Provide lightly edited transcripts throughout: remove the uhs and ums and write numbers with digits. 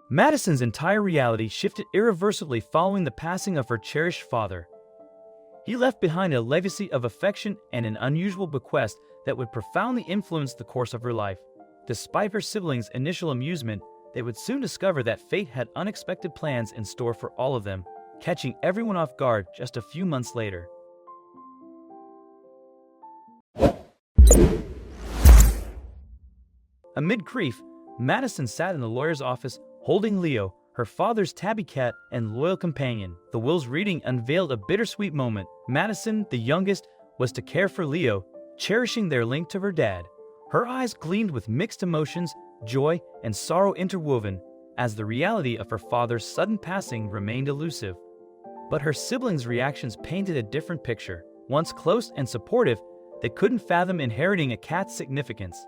Madison's entire reality shifted irreversibly following the passing of her cherished father. He left behind a legacy of affection and an unusual bequest that would profoundly influence the course of her life. Despite her siblings' initial amusement, they would soon discover that fate had unexpected plans in store for all of them, catching everyone off guard just a few months later. Amid grief, Madison sat in the lawyer's office, holding Leo, her father's tabby cat and loyal companion. The will's reading unveiled a bittersweet moment. Madison, the youngest, was to care for Leo, cherishing their link to her dad. Her eyes gleamed with mixed emotions, joy and sorrow interwoven, as the reality of her father's sudden passing remained elusive. But her siblings' reactions painted a different picture. Once close and supportive, they couldn't fathom inheriting a cat's significance.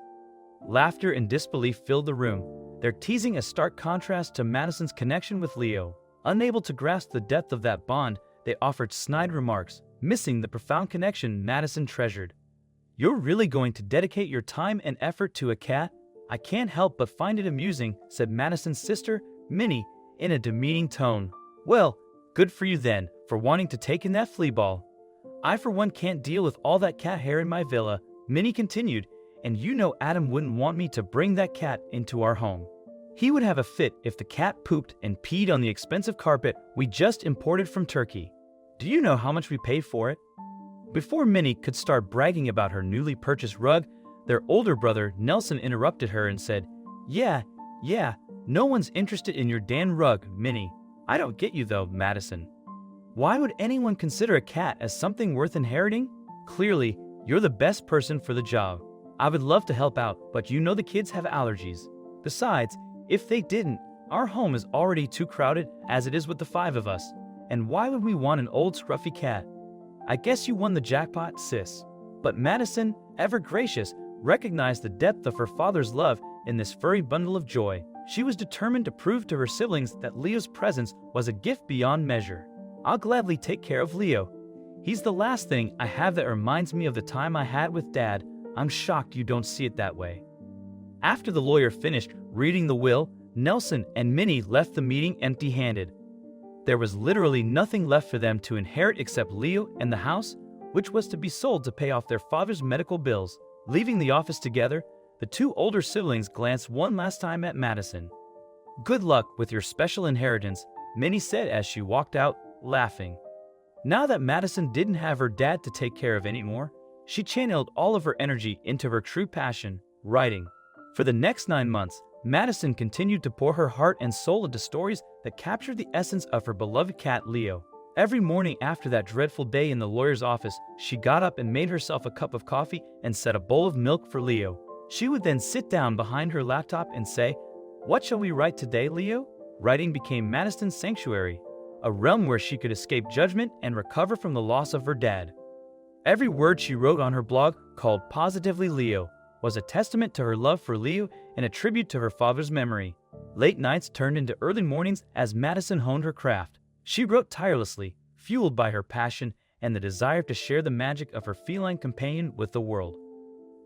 Laughter and disbelief filled the room, their teasing a stark contrast to Madison's connection with Leo. Unable to grasp the depth of that bond, they offered snide remarks, missing the profound connection Madison treasured. "You're really going to dedicate your time and effort to a cat? I can't help but find it amusing," said Madison's sister, Minnie, in a demeaning tone. "Well, good for you then, for wanting to take in that flea ball. I for one can't deal with all that cat hair in my villa," Minnie continued, "and you know Adam wouldn't want me to bring that cat into our home. He would have a fit if the cat pooped and peed on the expensive carpet we just imported from Turkey. Do you know how much we paid for it?" Before Minnie could start bragging about her newly purchased rug, their older brother Nelson interrupted her and said, Yeah, no one's interested in your Dan rug, Minnie. I don't get you though, Madison. Why would anyone consider a cat as something worth inheriting? Clearly, you're the best person for the job. I would love to help out, but you know the kids have allergies. Besides, if they didn't, our home is already too crowded as it is with the 5 of us. And why would we want an old scruffy cat? I guess you won the jackpot, sis. But Madison, ever gracious, recognized the depth of her father's love in this furry bundle of joy. She was determined to prove to her siblings that Leo's presence was a gift beyond measure. "I'll gladly take care of Leo. He's the last thing I have that reminds me of the time I had with Dad. I'm shocked you don't see it that way." After the lawyer finished reading the will, Nelson and Minnie left the meeting empty-handed. There was literally nothing left for them to inherit except Leo and the house, which was to be sold to pay off their father's medical bills. Leaving the office together, the 2 older siblings glanced one last time at Madison. "Good luck with your special inheritance," Minnie said as she walked out, laughing. Now that Madison didn't have her dad to take care of anymore, she channeled all of her energy into her true passion, writing. For the next 9 months, Madison continued to pour her heart and soul into stories that captured the essence of her beloved cat Leo. Every morning after that dreadful day in the lawyer's office, she got up and made herself a cup of coffee and set a bowl of milk for Leo. She would then sit down behind her laptop and say, "What shall we write today, Leo?" Writing became Madison's sanctuary, a realm where she could escape judgment and recover from the loss of her dad. Every word she wrote on her blog, called Positively Leo, was a testament to her love for Leo and a tribute to her father's memory. Late nights turned into early mornings as Madison honed her craft. She wrote tirelessly, fueled by her passion and the desire to share the magic of her feline companion with the world.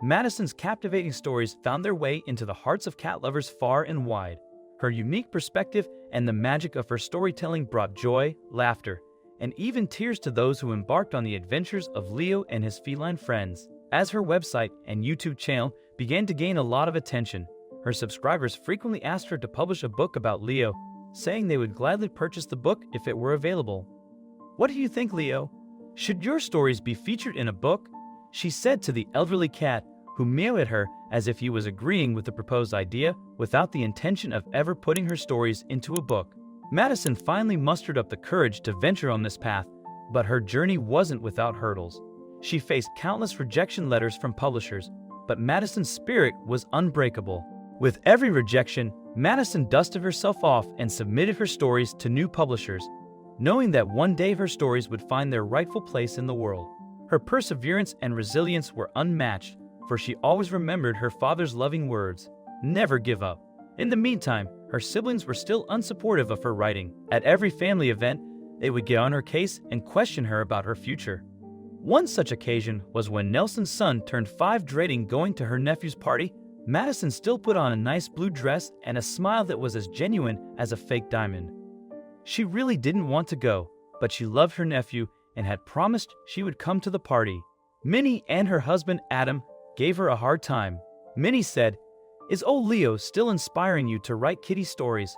Madison's captivating stories found their way into the hearts of cat lovers far and wide. Her unique perspective and the magic of her storytelling brought joy, laughter, and even tears to those who embarked on the adventures of Leo and his feline friends. As her website and YouTube channel began to gain a lot of attention, her subscribers frequently asked her to publish a book about Leo, saying they would gladly purchase the book if it were available. "What do you think, Leo? Should your stories be featured in a book?" she said to the elderly cat, who meowed at her as if he was agreeing with the proposed idea without the intention of ever putting her stories into a book. Madison finally mustered up the courage to venture on this path, but her journey wasn't without hurdles. She faced countless rejection letters from publishers, but Madison's spirit was unbreakable. With every rejection, Madison dusted herself off and submitted her stories to new publishers, knowing that one day her stories would find their rightful place in the world. Her perseverance and resilience were unmatched, for she always remembered her father's loving words, "Never give up." In the meantime, her siblings were still unsupportive of her writing. At every family event, they would get on her case and question her about her future. One such occasion was when Nelson's son turned 5, dreading going to her nephew's party. Madison still put on a nice blue dress and a smile that was as genuine as a fake diamond. She really didn't want to go, but she loved her nephew and had promised she would come to the party. Minnie and her husband Adam gave her a hard time. Minnie said, "Is old Leo still inspiring you to write kitty stories?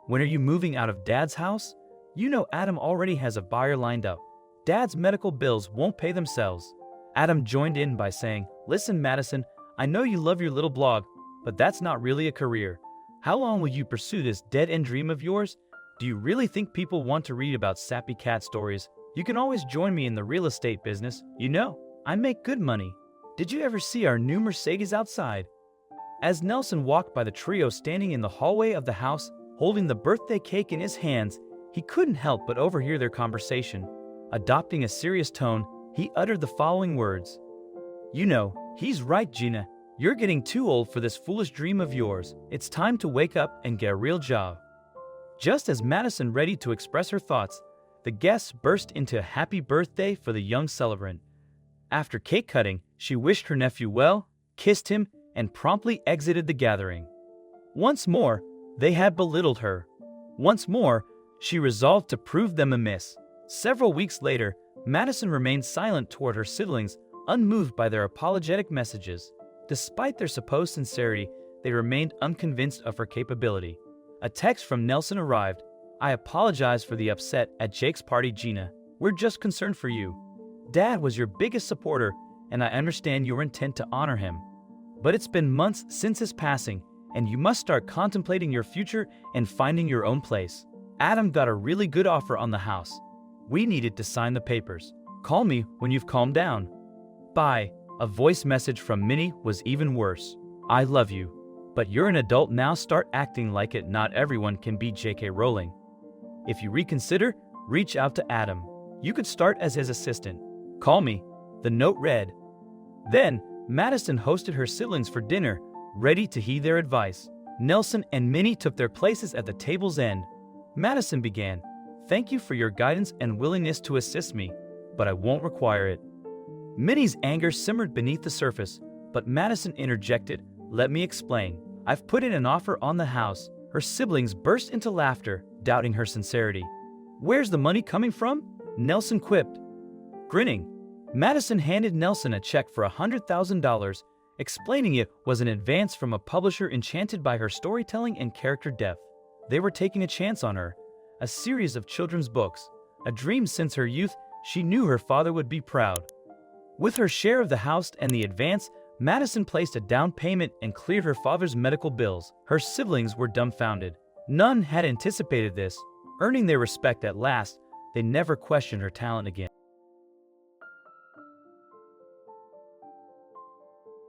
When are you moving out of Dad's house? You know Adam already has a buyer lined up. Dad's medical bills won't pay themselves." Adam joined in by saying, "Listen, Madison, I know you love your little blog, but that's not really a career. How long will you pursue this dead-end dream of yours? Do you really think people want to read about sappy cat stories? You can always join me in the real estate business. You know, I make good money. Did you ever see our new Mercedes outside?" As Nelson walked by the trio standing in the hallway of the house, holding the birthday cake in his hands, he couldn't help but overhear their conversation. Adopting a serious tone, he uttered the following words. "You know, he's right, Gina. You're getting too old for this foolish dream of yours. It's time to wake up and get a real job." Just as Madison ready to express her thoughts, the guests burst into a happy birthday for the young celebrant. After cake cutting, she wished her nephew well, kissed him, and promptly exited the gathering. Once more, they had belittled her. Once more, she resolved to prove them amiss. Several weeks later, Madison remained silent toward her siblings, unmoved by their apologetic messages. Despite their supposed sincerity, they remained unconvinced of her capability. A text from Nelson arrived. "I apologize for the upset at Jake's party, Gina. We're just concerned for you. Dad was your biggest supporter, and I understand your intent to honor him. But it's been months since his passing, and you must start contemplating your future and finding your own place. Adam got a really good offer on the house. We needed to sign the papers. Call me when you've calmed down. Bye." A voice message from Minnie was even worse. "I love you, but you're an adult now. Start acting like it. Not everyone can be J.K. Rowling. If you reconsider, reach out to Adam. You could start as his assistant. Call me." The note read. Then, Madison hosted her siblings for dinner, ready to heed their advice. Nelson and Minnie took their places at the table's end. Madison began, "Thank you for your guidance and willingness to assist me, but I won't require it." Minnie's anger simmered beneath the surface, but Madison interjected, "Let me explain. I've put in an offer on the house." Her siblings burst into laughter, doubting her sincerity. "Where's the money coming from?" Nelson quipped. Grinning, Madison handed Nelson a check for $100,000, explaining it was an advance from a publisher enchanted by her storytelling and character depth. They were taking a chance on her, a series of children's books, a dream since her youth. She knew her father would be proud. With her share of the house and the advance, Madison placed a down payment and cleared her father's medical bills. Her siblings were dumbfounded. None had anticipated this. Earning their respect at last, they never questioned her talent again.